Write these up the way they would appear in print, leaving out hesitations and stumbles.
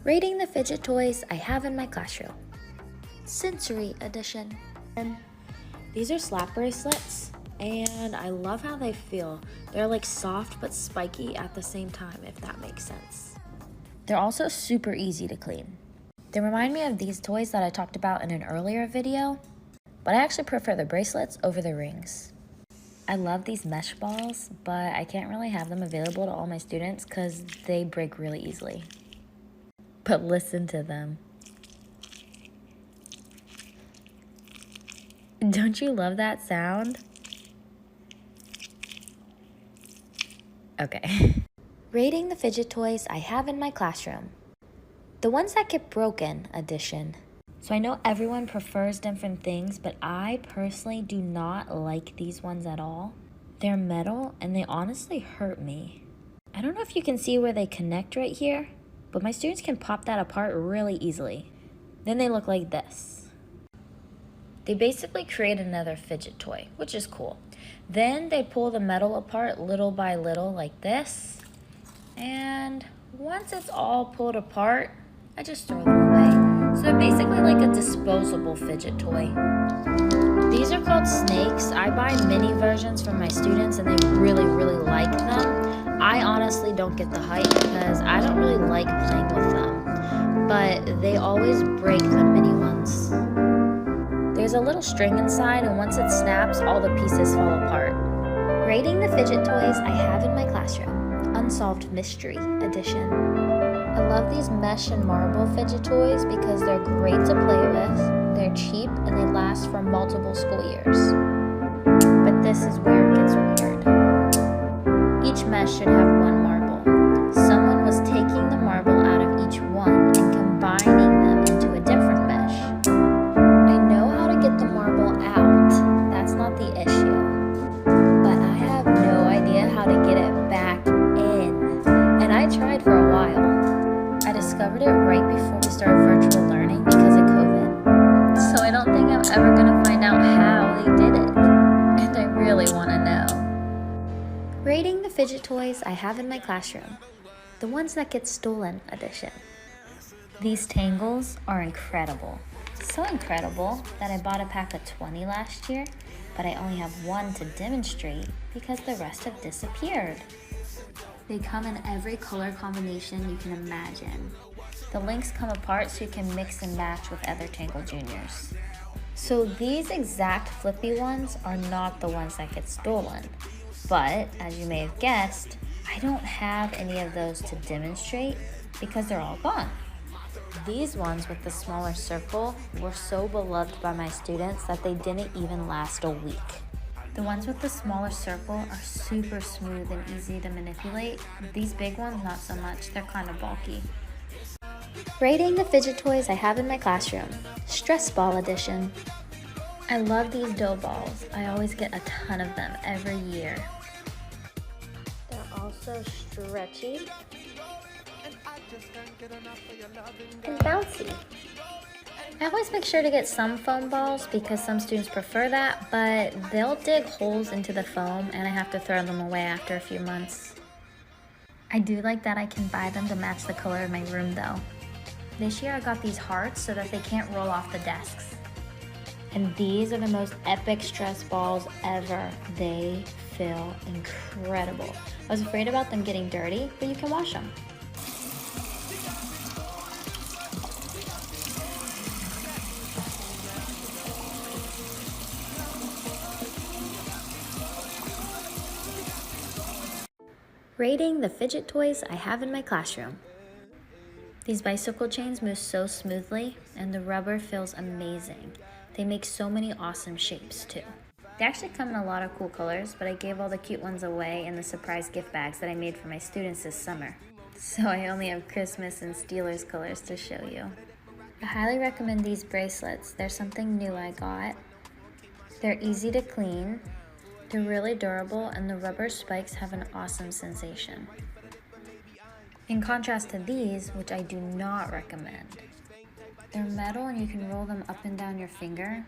Rating the fidget toys I have in my classroom. Sensory edition. And these are slap bracelets, and I love how they feel. They're like soft but spiky at the same time, if that makes sense. They're also super easy to clean. They remind me of these toys that I talked about in an earlier video, but I actually prefer the bracelets over the rings. I love these mesh balls, but I can't really have them available to all my students because they break really easily. But listen to them. Don't you love that sound? Okay. Rating the fidget toys I have in my classroom. The ones that get broken edition. So I know everyone prefers different things, but I personally do not like these ones at all. They're metal and they honestly hurt me. I don't know if you can see where they connect right here, but my students can pop that apart really easily. Then they look like this. They basically create another fidget toy, which is cool. Then they pull the metal apart little by little like this. And once it's all pulled apart, I just throw them away. So they're basically like a disposable fidget toy. These are called snakes. I buy mini versions for my students and they really like them. I honestly don't get the hype because I don't really like playing with them. But they always break the mini ones. There's a little string inside, and once it snaps, all the pieces fall apart. Rating the fidget toys I have in my classroom. Unsolved Mystery Edition. I love these mesh and marble fidget toys because they're great to play with, they're cheap, and they last for multiple school years. But this is where it gets weird. Each mesh should have one marble. Someone was taking the marble out of each one and combining them into a different mesh. I know how to get the marble out, that's not the issue. But I have no idea how to get it back in. And I tried for a while. I discovered it right before we started virtual learning because of COVID. So I don't think I'm ever gonna find out how they did it. And I really wanna know. Rating the fidget toys I have in my classroom. The ones that get stolen edition. These tangles are incredible. So incredible that I bought a pack of 20 last year, but I only have one to demonstrate because the rest have disappeared. They come in every color combination you can imagine. The links come apart so you can mix and match with other Tangle Juniors. So these exact flippy ones are not the ones that get stolen. But, as you may have guessed, I don't have any of those to demonstrate because they're all gone. These ones with the smaller circle were so beloved by my students that they didn't even last a week. The ones with the smaller circle are super smooth and easy to manipulate. These big ones, not so much. They're kind of bulky. Rating the fidget toys I have in my classroom. Stress Ball Edition. I love these dough balls. I always get a ton of them every year. They're also stretchy and bouncy. I always make sure to get some foam balls because some students prefer that, but they'll dig holes into the foam and I have to throw them away after a few months. I do like that I can buy them to match the color of my room though. This year I got these hearts so that they can't roll off the desks. And these are the most epic stress balls ever. They feel incredible. I was afraid about them getting dirty, but you can wash them. Rating the fidget toys I have in my classroom. These bicycle chains move so smoothly and the rubber feels amazing. They make so many awesome shapes too. They actually come in a lot of cool colors, but I gave all the cute ones away in the surprise gift bags that I made for my students this summer. So I only have Christmas and Steelers colors to show you. I highly recommend these bracelets. They're something new I got. They're easy to clean. They're really durable and the rubber spikes have an awesome sensation. In contrast to these, which I do not recommend. They're metal and you can roll them up and down your finger.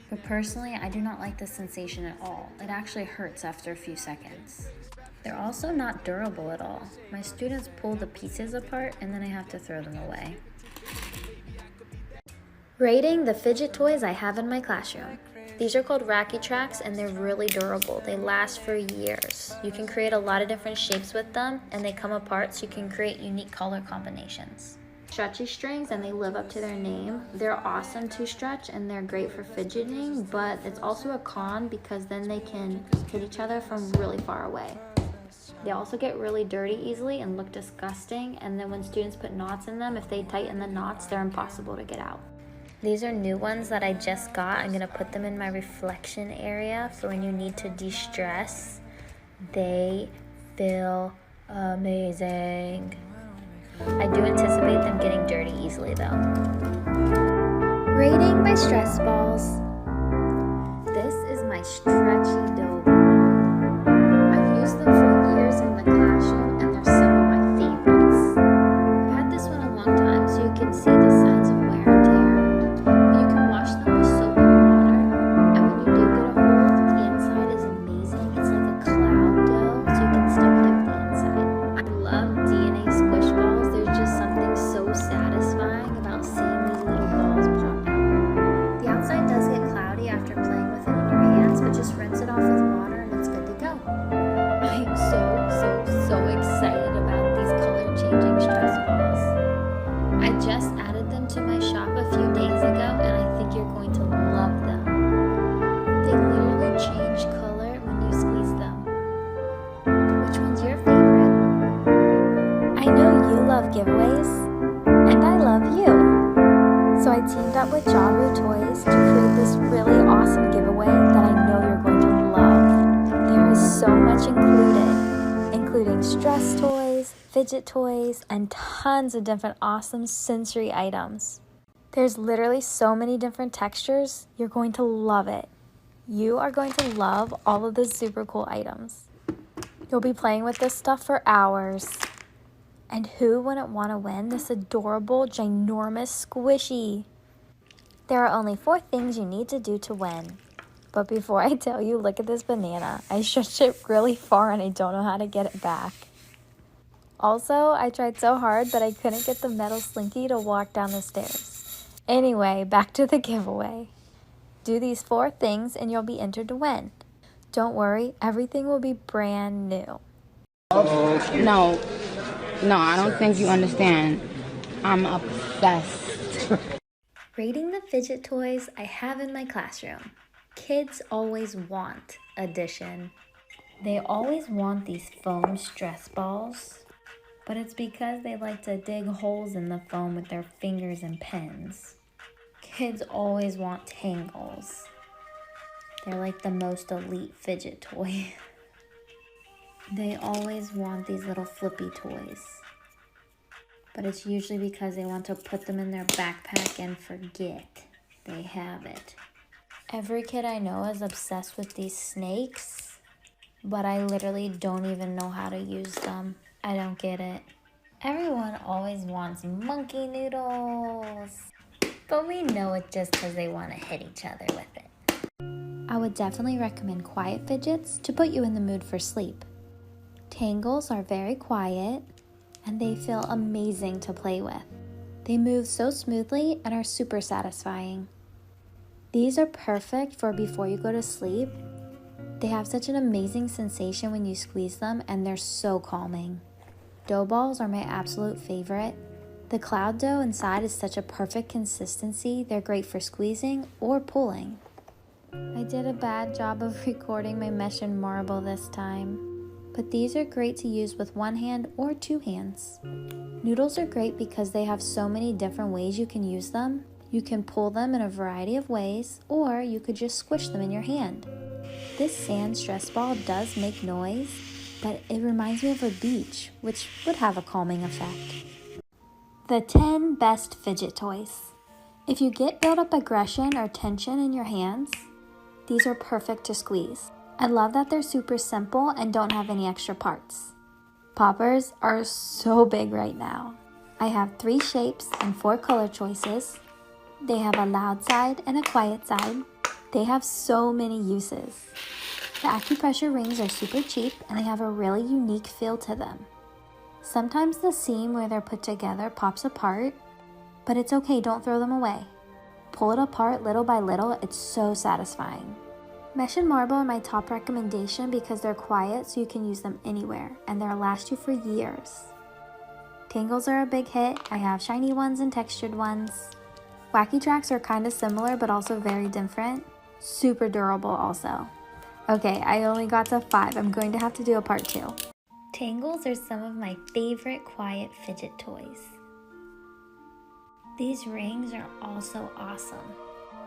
But personally, I do not like the sensation at all. It actually hurts after a few seconds. They're also not durable at all. My students pull the pieces apart and then I have to throw them away. Rating the fidget toys I have in my classroom. These are called Racky Tracks and they're really durable. They last for years. You can create a lot of different shapes with them and they come apart so you can create unique color combinations. Stretchy strings and they live up to their name. They're awesome to stretch and they're great for fidgeting, but it's also a con because then they can hit each other from really far away. They also get really dirty easily and look disgusting, and then when students put knots in them, if they tighten the knots, they're impossible to get out. These are new ones that I just got. I'm gonna put them in my reflection area for when you need to de-stress. They feel amazing. I do anticipate them getting dirty easily though. Rating my stress balls. This is my stretchy dough ball. I've used them for years in the classroom and they're some of my favorites. I've had this one a long time so you can see the signs of wear and tear. But you can wash them with soap and water. And when you do get a hold, the inside is amazing. It's like a cloud dough so you can still play with the inside. I love DNA squish balls. There's just something so satisfying about seeing these little balls pop out. The outside does get cloudy after playing with it in your hands, but just rinse it off with water and it's good to go. I am so excited about these color-changing stress balls. I just added them to my shop a few days ago and I think you're going to love them. They literally change color when you squeeze them. Which one's your favorite? I know you love giveaways, and I love you. So I teamed up with Jaru Toys to create this really awesome giveaway that I know you're going to love. There is so much included, including stress toys, fidget toys, and tons of different awesome sensory items. There's literally so many different textures, you're going to love it. You are going to love all of the super cool items. You'll be playing with this stuff for hours. And who wouldn't want to win this adorable, ginormous squishy? There are only 4 things you need to do to win. But before I tell you, look at this banana. I stretched it really far and I don't know how to get it back. Also, I tried so hard but I couldn't get the metal slinky to walk down the stairs. Anyway, back to the giveaway. Do these 4 things and you'll be entered to win. Don't worry, everything will be brand new. No, I don't think you understand. I'm obsessed. Rating the fidget toys I have in my classroom. Kids always want edition. They always want these foam stress balls, but it's because they like to dig holes in the foam with their fingers and pens. Kids always want tangles. They're like the most elite fidget toy. They always want these little flippy toys, but it's usually because they want to put them in their backpack and forget they have it. Every kid I know is obsessed with these snakes, but I literally don't even know how to use them. I don't get it. Everyone always wants monkey noodles, but we know it just because they want to hit each other with it. I would definitely recommend quiet fidgets to put you in the mood for sleep. Tangles are very quiet and they feel amazing to play with. They move so smoothly and are super satisfying. These are perfect for before you go to sleep. They have such an amazing sensation when you squeeze them and they're so calming. Dough balls are my absolute favorite. The cloud dough inside is such a perfect consistency. They're great for squeezing or pulling. I did a bad job of recording my mesh and marble this time. But these are great to use with 1 hand or 2 hands. Noodles are great because they have so many different ways you can use them. You can pull them in a variety of ways, or you could just squish them in your hand. This sand stress ball does make noise, but it reminds me of a beach, which would have a calming effect. The 10 best fidget toys. If you get built up aggression or tension in your hands, these are perfect to squeeze. I love that they're super simple and don't have any extra parts. Poppers are so big right now. I have 3 shapes and 4 color choices. They have a loud side and a quiet side. They have so many uses. The acupressure rings are super cheap and they have a really unique feel to them. Sometimes the seam where they're put together pops apart, but it's okay, don't throw them away. Pull it apart little by little, it's so satisfying. Mesh and marble are my top recommendation because they're quiet so you can use them anywhere and they'll last you for years. Tangles are a big hit. I have shiny ones and textured ones. Wacky tracks are kind of similar but also very different. Super durable also. Okay, I only got to 5. I'm going to have to do a part 2. Tangles are some of my favorite quiet fidget toys. These rings are also awesome.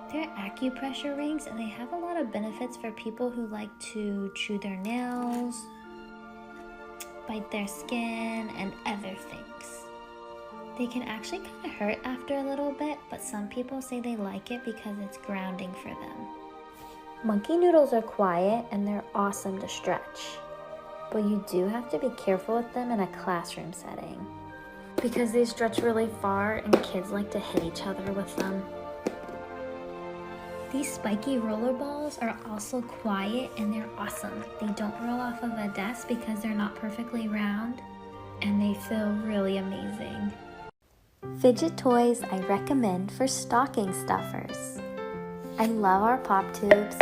They're acupressure rings and they have a lot of benefits for people who like to chew their nails, bite their skin, and other things. They can actually kind of hurt after a little bit, but some people say they like it because it's grounding for them. Monkey noodles are quiet and they're awesome to stretch, but you do have to be careful with them in a classroom setting because they stretch really far and kids like to hit each other with them. These spiky roller balls are also quiet and they're awesome. They don't roll off of a desk because they're not perfectly round and they feel really amazing. Fidget toys I recommend for stocking stuffers. I love our pop tubes.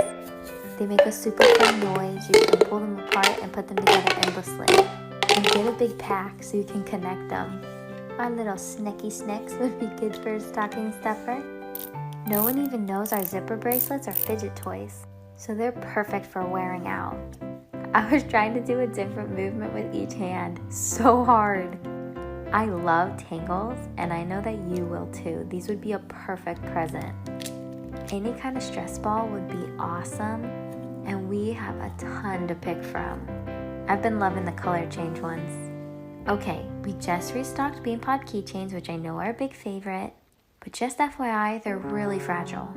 They make a super fun noise. You can pull them apart and put them together endlessly. And get a big pack so you can connect them. Our little snicky snicks would be good for a stocking stuffer. No one even knows our zipper bracelets are fidget toys, so they're perfect for wearing out. I was trying to do a different movement with each hand. So hard. I love tangles, and I know that you will too. These would be a perfect present. Any kind of stress ball would be awesome, and we have a ton to pick from. I've been loving the color change ones. Okay, we just restocked BanePod keychains, which I know are a big favorite, but just FYI, they're really fragile.